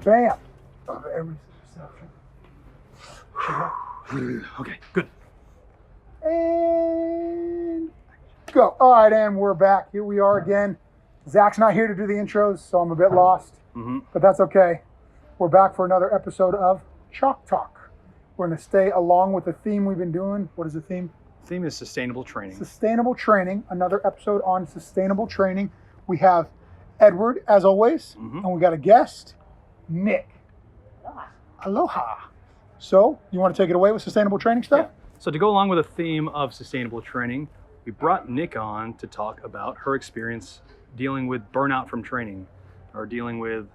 Bam. Of every perception. Okay, good. And go. All right, and we're back. Here we are again. Zach's not here to do the intros, so I'm a bit lost, but that's okay. We're back for another episode of Chalk Talk. We're going to stay along with the theme we've been doing. What is the theme? The theme is sustainable training. Sustainable training. Another episode on sustainable training. We have Edward, as always, and we got a guest, Nick. Aloha. Aloha. So, you want to take it away with sustainable training stuff? Yeah. So to go along with the theme of sustainable training, we brought Nick on to talk about her experience dealing with burnout from training, or dealing with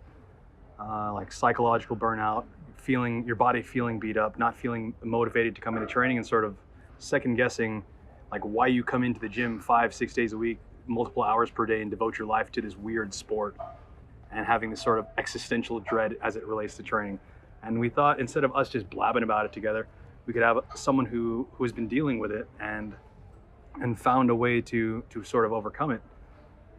like psychological burnout, feeling your body feeling beat up, not feeling motivated to come into training, and sort of second guessing like why you come into the gym 5-6 days a week, multiple hours per day, and devote your life to this weird sport, and having this sort of existential dread as it relates to training. And we thought, instead of us just blabbing about it together, we could have someone who has been dealing with it and found a way to sort of overcome it.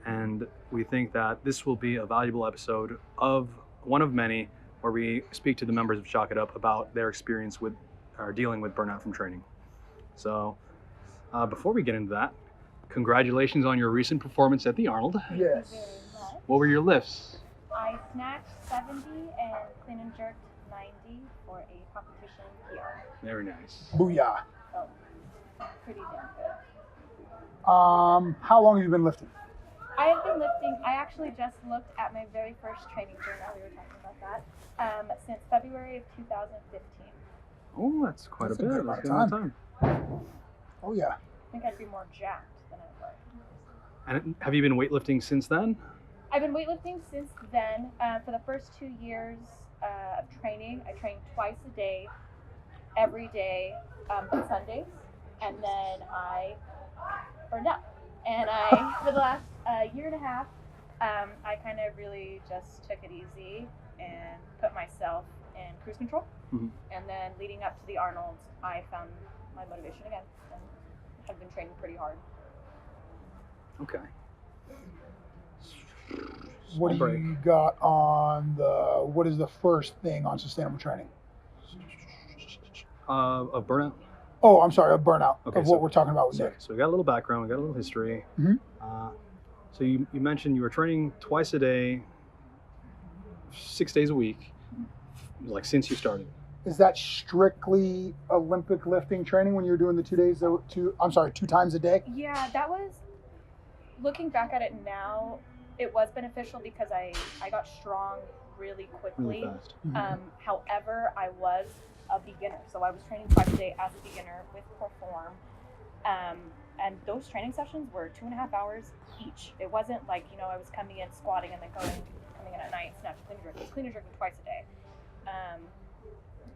And we think that this will be a valuable episode of one of many where we speak to the members of Chalk It Up about their experience with or dealing with burnout from training. So before we get into that, congratulations on your recent performance at the Arnold. Yes. Thank you very much. What were your lifts? I snatched 70 and clean and jerked 90 for a competition PR. Very nice. Booyah. So, pretty damn good. How long have you been lifting? I have been lifting. I actually just looked at my very first training journal. We were talking about that. Since February of 2015. Oh, that's quite That's a a bit. good amount That's of a good amount of time. Oh, yeah. I think I'd be more jacked than I was. And have you been weightlifting since then? I've been weightlifting since then. For the first 2 years of training, I trained twice a day, every day, on Sundays, and then I burned out. And for the last year and a half, I kind of really just took it easy and put myself in cruise control. Mm-hmm. And then leading up to the Arnold's, I found my motivation again and have been training pretty hard. Okay. What do you got on what is the first thing on sustainable training? Of burnout? Oh, I'm sorry, a burnout Okay, of what we're talking about with Nick. So we got a little background, we got a little history. Mm-hmm. So you mentioned you were training twice a day, 6 days a week, like since you started. Is that strictly Olympic lifting training when you're doing the 2 days, 2 times a day? Yeah, that was, looking back at it now, it was beneficial because I got strong really quickly. Really fast. Mm-hmm. However, I was a beginner, so I was training twice a day as a beginner with Perform. And those training sessions were 2.5 hours each. It wasn't like, I was coming in, squatting, and then coming in at night, snatching, clean and jerking twice a day.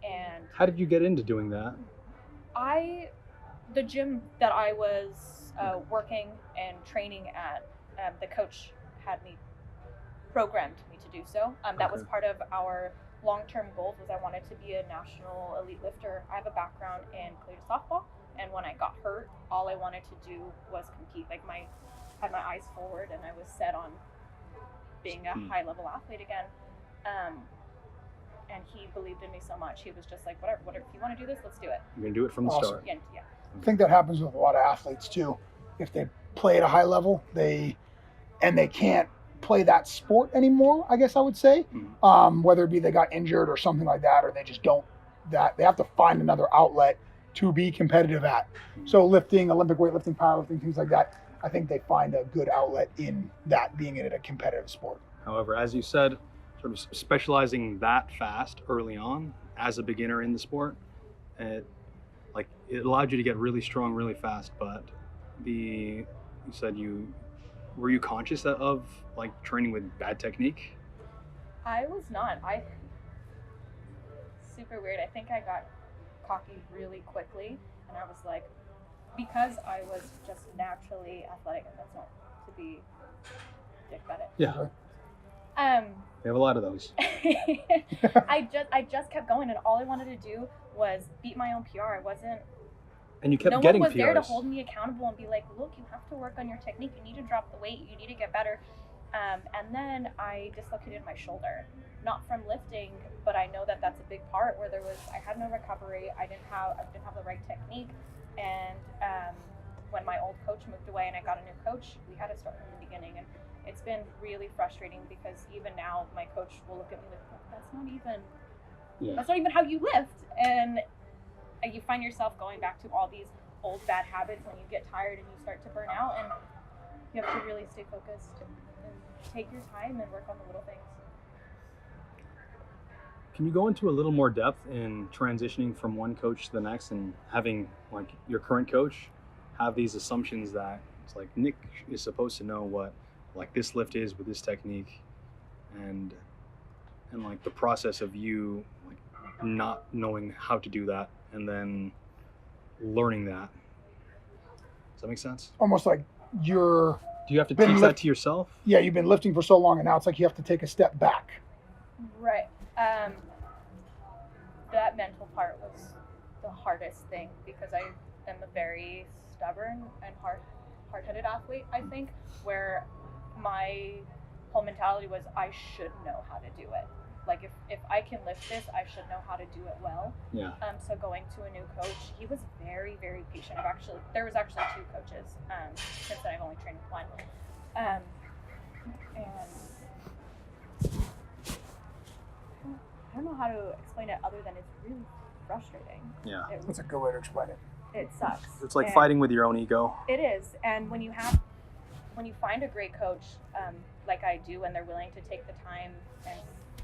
And How did you get into doing that? the gym that I was working and training at, the coach had me programmed me to do so. That was part of our long-term goals. Was I wanted to be a national elite lifter. I have a background in collegiate softball, and when I got hurt, all I wanted to do was compete. Like had my eyes forward, and I was set on being a high-level athlete again. And he believed in me so much. He was just like, whatever, if you want to do this, let's do it. You're gonna do it from the start. Yeah. I think that happens with a lot of athletes too. If they play at a high level, they can't play that sport anymore, I guess I would say. Whether it be they got injured or something like that, or they just don't, they have to find another outlet to be competitive at. So lifting, Olympic weightlifting, powerlifting, things like that, I think they find a good outlet in that, being in a competitive sport. However, as you said, sort of specializing that fast early on as a beginner in the sport, it allowed you to get really strong really fast. But you said were you conscious of like training with bad technique? I was not. Super weird. I think I got cocky really quickly, and I was like, because I was just naturally athletic, and that's not to be dick about it. Yeah. We have a lot of those. I just kept going, and all I wanted to do was beat my own PR. I wasn't. And you kept no getting one was PRs. there to hold me accountable and be like, look, you have to work on your technique. You need to drop the weight. You need to get better. And then I dislocated my shoulder, not from lifting, but I know that that's a big part where I had no recovery. I didn't have the right technique. And when my old coach moved away and I got a new coach, we had to start from the beginning. And it's been really frustrating because even now my coach will look at me like, that's not even how you lift. And you find yourself going back to all these old bad habits when you get tired and you start to burn out, and you have to really stay focused and take your time and work on the little things. Can you go into a little more depth in transitioning from one coach to the next and having like your current coach have these assumptions that it's like Nick is supposed to know what like this lift is with this technique, and like the process of you like not knowing how to do that and then learning that. Does that make sense? Almost like you're. Do you have to teach that to yourself? Yeah, you've been lifting for so long, and now it's like you have to take a step back. Right. That mental part was the hardest thing because I am a very stubborn and hard-headed athlete, I think, where my whole mentality was I should know how to do it. Like if I can lift this, I should know how to do it well. Yeah. So going to a new coach, he was very, very patient. There was actually two coaches. Since then I've only trained with one. And I don't know how to explain it other than it's really frustrating. Yeah. That's a good way to explain it. It sucks. It's like fighting with your own ego. It is. And when you find a great coach, like I do, and they're willing to take the time and say,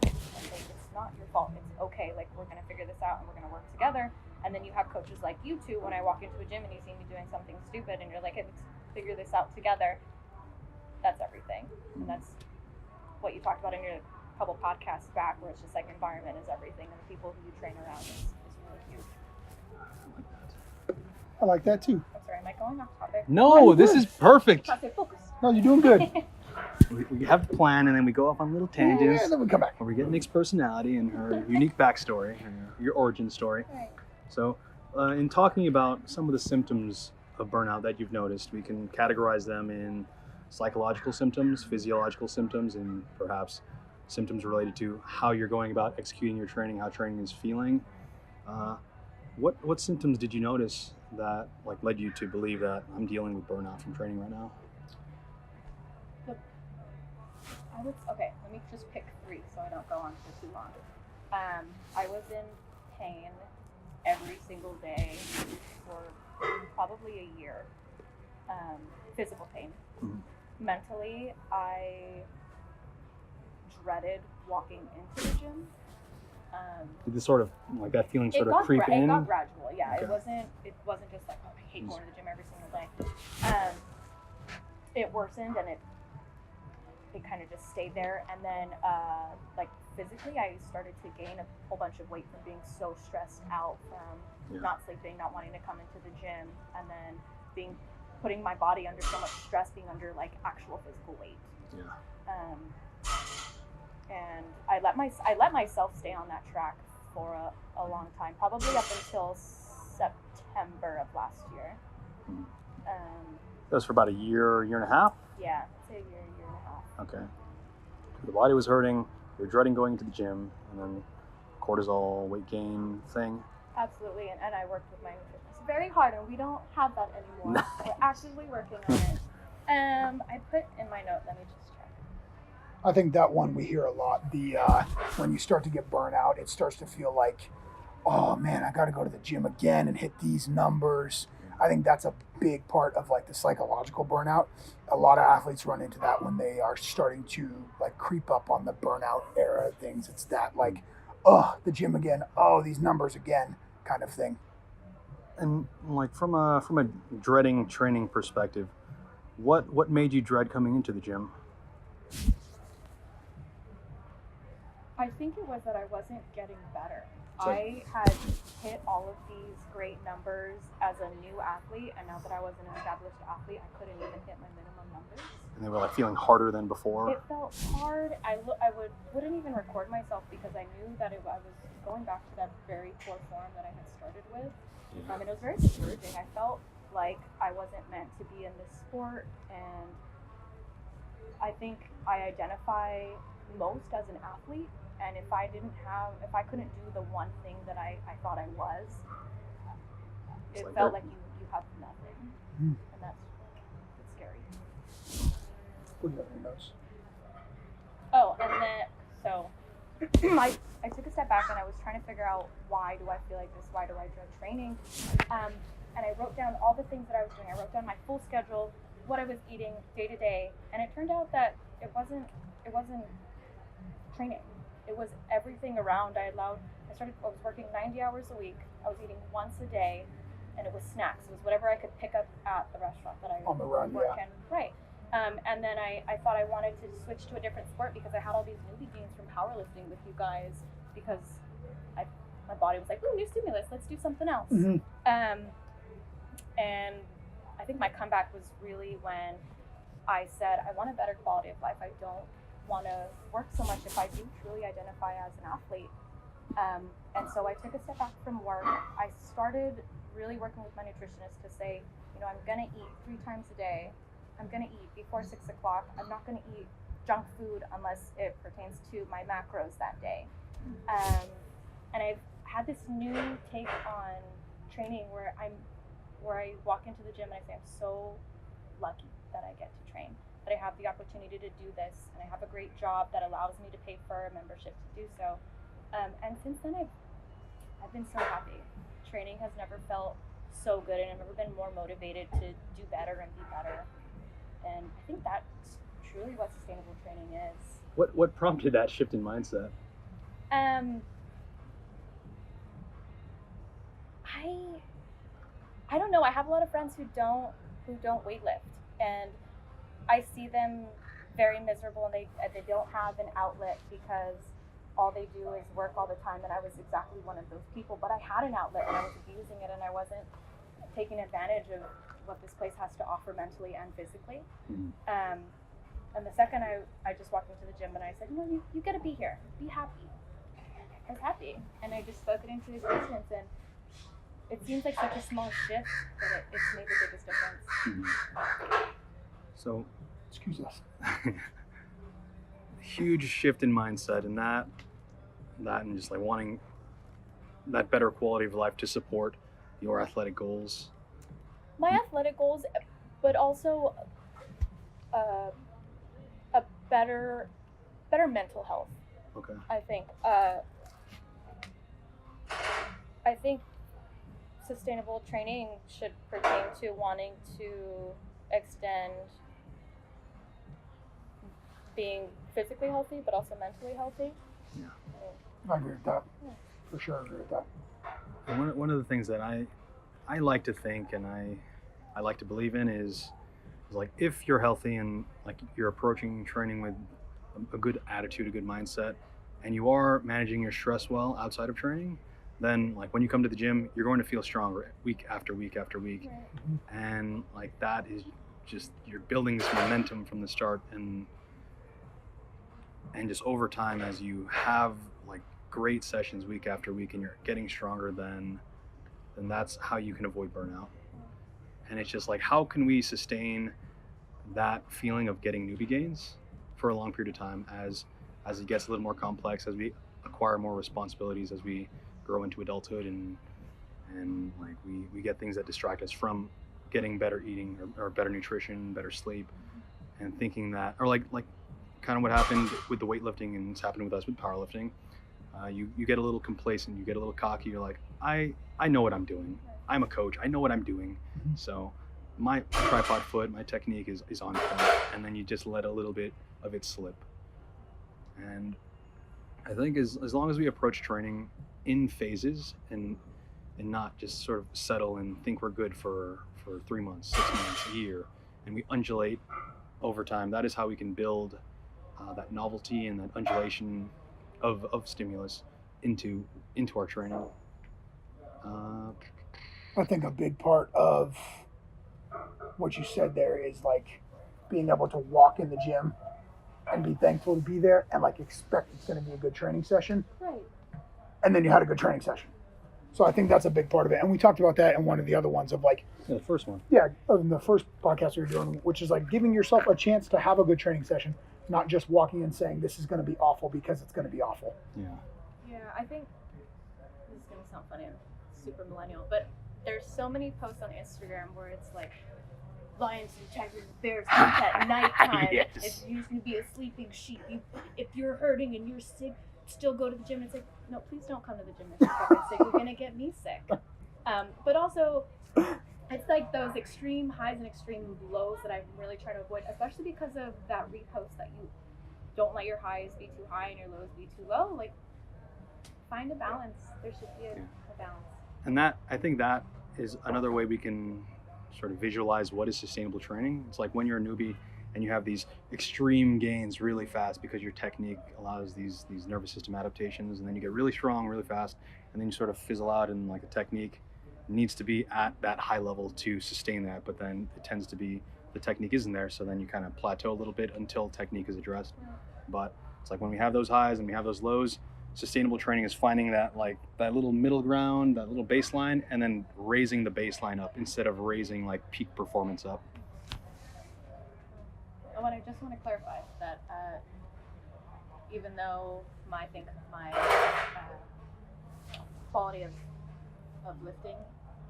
it's not your fault, it's okay, like we're gonna figure this out and we're gonna work together. And then you have coaches like you two, when I walk into a gym and you see me doing something stupid and you're like, hey, let's figure this out together. That's everything. And that's what you talked about in your couple podcasts back, where it's just like environment is everything, and the people who you train around is really huge. I like that too. I'm sorry, am I going off topic? No, this is perfect. Stay focused. No, you're doing good. We have the plan, and then we go off on little tangents. Yeah, then we come back. Where we get Nick's personality and her unique backstory, your origin story. Right. So, in talking about some of the symptoms of burnout that you've noticed, we can categorize them in psychological symptoms, physiological symptoms, and perhaps symptoms related to how you're going about executing your training, how training is feeling. What symptoms did you notice that like led you to believe that I'm dealing with burnout from training right now? Okay, let me just pick 3 so I don't go on for too long. I was in pain every single day for probably a year. Physical pain. Mm-hmm. Mentally, I dreaded walking into the gym. Did this sort of like that feeling sort of creep in? It got gradual, yeah. Okay. It wasn't just like, oh, I hate going to the gym every single day. It worsened and it kind of just stayed there. And then like physically, I started to gain a whole bunch of weight from being so stressed out from not sleeping, not wanting to come into the gym, and then putting my body under so much stress, being under like actual physical weight. Yeah. And I let myself stay on that track for a long time, probably up until September of last year. That was for about a year and a half? Yeah, I'd say a year and a half. Okay. The body was hurting, you were dreading going into the gym, and then cortisol, weight gain thing. Absolutely, and I worked with my nutritionist very hard, and we don't have that anymore. We're actively working on it. I put in my note, let me just check. I think that one we hear a lot. The when you start to get burnout, it starts to feel like, oh man, I got to go to the gym again and hit these numbers. I think that's a big part of like the psychological burnout. A lot of athletes run into that when they are starting to like creep up on the burnout era things. It's that like, oh, the gym again, oh, these numbers again kind of thing. And like from a dreading training perspective, what made you dread coming into the gym? I think it was that I wasn't getting better. I had hit all of these great numbers as a new athlete, and now that I was an established athlete, I couldn't even hit my minimum numbers. And they were like feeling harder than before? It felt hard. I wouldn't even record myself because I knew that I was going back to that very poor form that I had started with. And it was very discouraging. I felt like I wasn't meant to be in this sport, and I think I identify most as an athlete And if I couldn't do the one thing that I thought I was, it like felt that. like you have nothing. Mm. And that's scary. What do you have in your notes? Oh, and then, so I took a step back and I was trying to figure out, why do I feel like this? Why do I dread training? And I wrote down all the things that I was doing. I wrote down my full schedule, what I was eating day to day. And it turned out that it wasn't training. It was everything around. I was working 90 hours a week. I was eating once a day, and it was snacks. It was whatever I could pick up at the restaurant that I On the run, work yeah. in. Right. And then I thought I wanted to switch to a different sport because I had all these newbie gains from powerlifting with you guys, because my body was like, ooh, new stimulus, let's do something else. Mm-hmm. And I think my comeback was really when I said, I want a better quality of life. I don't want to work so much if I do truly identify as an athlete. And so I took a step back from work. I started really working with my nutritionist to say, I'm going to eat 3 times a day. I'm going to eat before 6 o'clock. I'm not going to eat junk food unless it pertains to my macros that day. And I've had this new take on training where I walk into the gym and I say, I'm so lucky that I get to train, that I have the opportunity to do this, and I have a great job that allows me to pay for a membership to do so. And since then, I've been so happy. Training has never felt so good, and I've never been more motivated to do better and be better. And I think that's truly what sustainable training is. What prompted that shift in mindset? I don't know. I have a lot of friends who don't weightlift, and I see them very miserable, and they don't have an outlet because all they do is work all the time. And I was exactly one of those people, but I had an outlet and I was abusing it, and I wasn't taking advantage of what this place has to offer mentally and physically. Mm-hmm. And the second I just walked into the gym and I said, you gotta be here, be happy. I was happy, and I just spoke it into existence, and it seems like such a small shift, but it's made the biggest difference. Mm-hmm. So, Excuse us. huge shift in mindset, and that and just like wanting that better quality of life to support your athletic goals. My athletic goals, but also a better mental health. Okay. I think sustainable training should pertain to wanting to extend being physically healthy, but also mentally healthy. Yeah. I agree with that. Yeah. For sure, I agree with that. And one of the things that I like to think and I like to believe in is like, if you're healthy and like you're approaching training with a good attitude, a good mindset, and you are managing your stress well outside of training, then like when you come to the gym, you're going to feel stronger week after week after week. Right. And like that is just, you're building this momentum from the start, and just over time, as you have like great sessions week after week and you're getting stronger, then that's how you can avoid burnout. And it's just like, how can we sustain that feeling of getting newbie gains for a long period of time as it gets a little more complex, as we acquire more responsibilities, as we grow into adulthood, and like we get things that distract us from getting better eating or better nutrition, better sleep, and thinking that, or like kind of what happened with the weightlifting, and it's happening with us with powerlifting. You get a little complacent, you get a little cocky. You're like, I know what I'm doing. I'm a coach. I know what I'm doing. So my tripod foot, my technique is on point, and then you just let a little bit of it slip. And I think as long as we approach training in phases and not just sort of settle and think we're good for 3 months, 6 months, a year, and we undulate over time, that is how we can build that novelty and that undulation of stimulus into our training. I think a big part of what you said there is like being able to walk in the gym and be thankful to be there and like expect it's going to be a good training session. Right. And then you had a good training session. So I think that's a big part of it. And we talked about that in one of the other ones of like, The first one. yeah, in the first podcast we were doing, which is like giving yourself a chance to have a good training session not just walking in saying this is going to be awful because it's going to be awful. Yeah. Yeah, I think this is gonna sound funny. I'm super millennial, but there's so many posts on Instagram where it's like lions and tigers and bears hunt at nighttime. Yes. If you can be a sleeping sheep, if you're hurting and you're sick, still go to the gym. And it's like, no, please don't come to the gym if you're fucking sick. You're gonna get me sick. But also, it's like those extreme highs and extreme lows that I really try to avoid, especially because of that repost that you don't let your highs be too high and your lows be too low. Like, find a balance. There should be a balance. And I think that is another way we can sort of visualize what is sustainable training. It's like when you're a newbie and you have these extreme gains really fast because your technique allows these nervous system adaptations, and then you get really strong really fast, and then you sort of fizzle out, and like a technique needs to be at that high level to sustain that, but then it tends to be the technique isn't there, so then you kind of plateau a little bit until technique is addressed. But it's like when we have those highs and we have those lows, sustainable training is finding that little middle ground, that little baseline, and then raising the baseline up instead of raising like peak performance up. I just want to clarify that even though I think my quality of lifting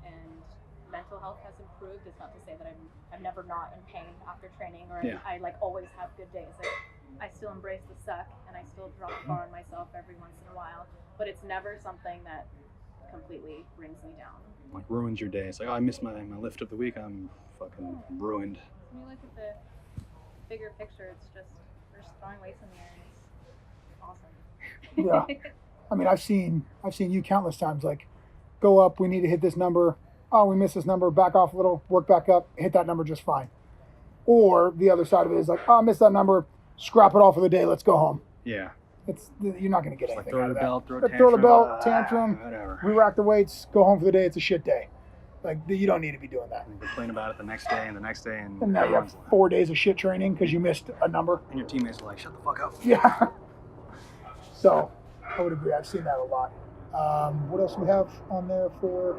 and mental health has improved, it's not to say that I'm never not in pain after training, or I like always have good days. I still embrace the suck, and I still drop the bar on myself every once in a while, but it's never something that completely brings me down. Like ruins your day. It's like, oh, I missed my lift of the week. I'm fucking ruined. When you look at the bigger picture, it's just we're just throwing weights in the air, and it's awesome. Yeah. I mean, I've seen you countless times, like, go up, we need to hit this number. Oh, we missed this number, back off a little, work back up, hit that number just fine. Or the other side of it is like, oh, I missed that number, scrap it all for the day, let's go home. Yeah. You're not going to get anything throw out the of that. belt, throw the belt, tantrum, whatever. re-rack the weights, go home for the day, it's a shit day. Like, you don't need to be doing that. And complain about it the next day and the next day, and now you have 4 days of shit training because you missed a number. And your teammates are like, shut the fuck up. Yeah. So, I would agree. I've seen that a lot. What else do we have on there for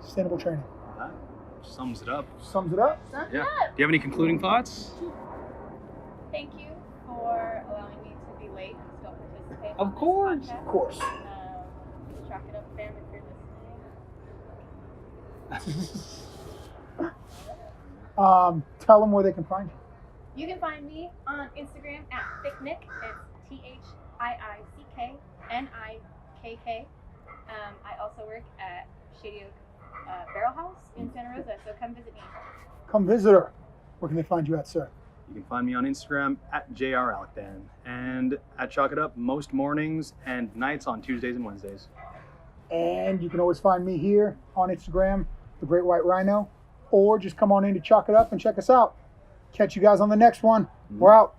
sustainable training? That sums it up. Sums it up? Yeah. Do you have any concluding thoughts? Thank you for allowing me to be late and still participate. Of course. This podcast. Of course. Chalk it up, fam, if you're listening. Tell them where they can find you. You can find me on Instagram at thicknick. It's ThickNikkk. I also work at Shady Oak Barrel House in Santa Rosa, so come visit me. Come visit her. Where can they find you at, sir? You can find me on Instagram at JRAlecdan and at Chalk It Up most mornings and nights on Tuesdays and Wednesdays. And you can always find me here on Instagram, The Great White Rhino, or just come on in to Chalk It Up and check us out. Catch you guys on the next one. We're out.